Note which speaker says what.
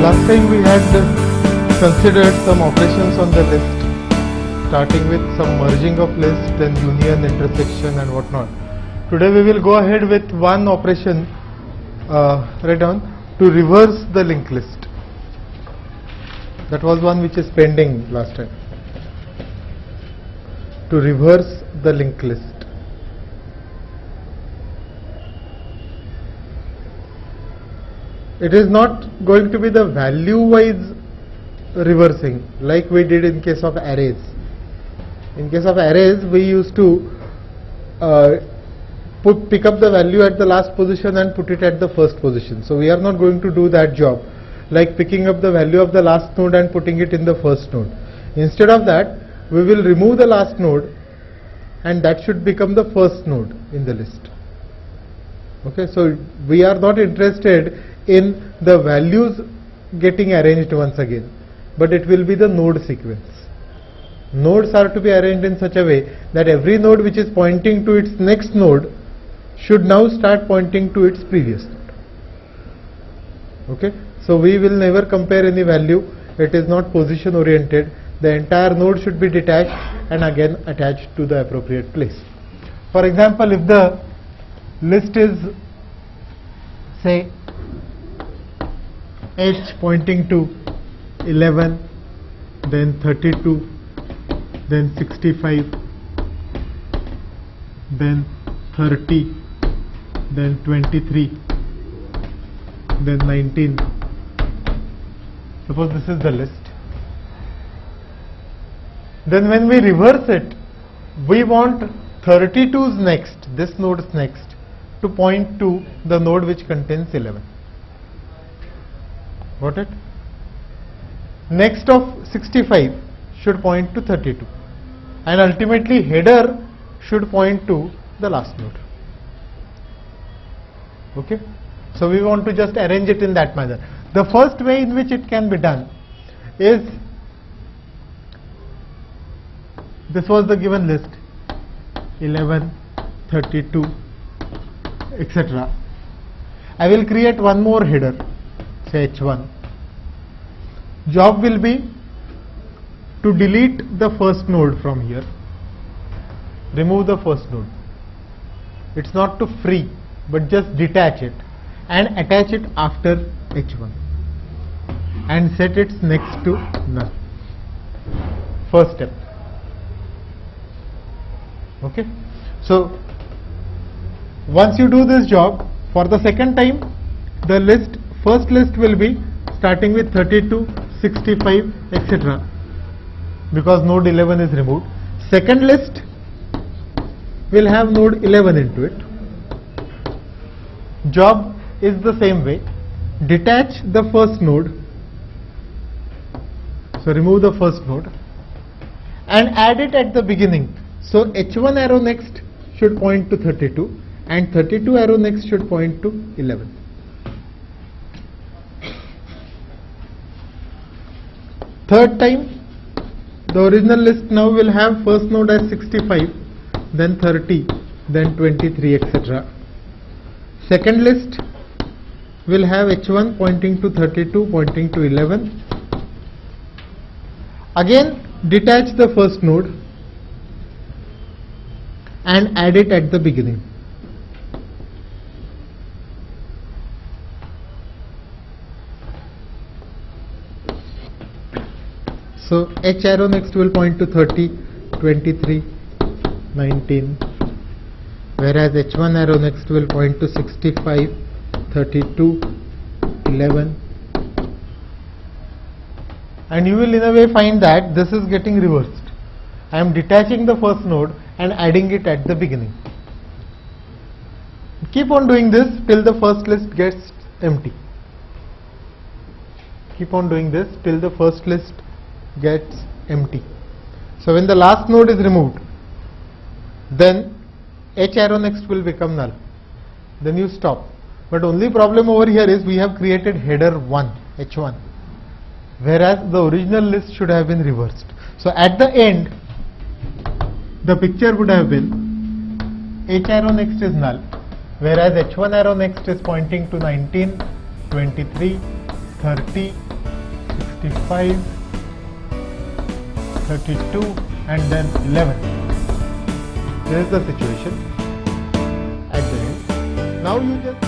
Speaker 1: Last time we had considered some operations on the list, starting with some merging of list, then union, intersection and whatnot. Today we will go ahead with one operation, write down, to reverse the linked list. That was one which is pending last time. To reverse the linked list. It is not going to be the value wise reversing like we did in case of arrays. In case of arrays, we used to pick up the value at the last position and put it at the first position. So we are not going to do that job, like picking up the value of the last node and putting it in the first node. Instead of that, we will remove the last node and that should become the first node in the list. Okay, so we are not interested in the values getting arranged once again, but it will be the node sequence. Nodes are to be arranged in such a way that every node which is pointing to its next node should now start pointing to its previous node. Okay, so we will never compare any value. It is not position oriented. The entire node should be detached and again attached to the appropriate place. For example, if the list is, say, H pointing to 11, then 32, then 65, then 30, then 23, then 19. Suppose this is the list. Then when we reverse it, we want 32's next, this node's next, to point to the node which contains 11. Got it? Next of 65 should point to 32 and ultimately header should point to the last node. Okay, so we want to just arrange it in that manner. The first way in which it can be done is, this was the given list, 11, 32, etc. I will create one more header, say H1. Job will be to delete the first node from here, remove the first node. It's not to free, but just detach it and attach it after H1 and set its next to null. First step. Okay, so once you do this job, for the second time, the list, first list will be starting with 32, 65, etc. because node 11 is removed. Second list will have node 11 into it. Job is the same way. Detach the first node, so remove the first node and add it at the beginning. So H1 arrow next should point to 32 and 32 arrow next should point to 11. Third time, the original list now will have first node as 65, then 30, then 23, etc. Second list will have H1 pointing to 32, pointing to 11. Again, detach the first node and add it at the beginning. So H arrow next will point to 30, 23, 19, whereas H1 arrow next will point to 65, 32, 11. And you will in a way find that this is getting reversed. I am detaching the first node and adding it at the beginning. Keep on doing this till the first list gets empty. Keep on doing this till the first list gets empty. So when the last node is removed, then H arrow next will become null. Then you stop. But only problem over here is we have created header 1, H1, whereas the original list should have been reversed. So at the end, the picture would have been H arrow next is null, whereas H1 arrow next is pointing to 19, 23, 30, 65, 32 and then 11. This is the situation at the end. Now you just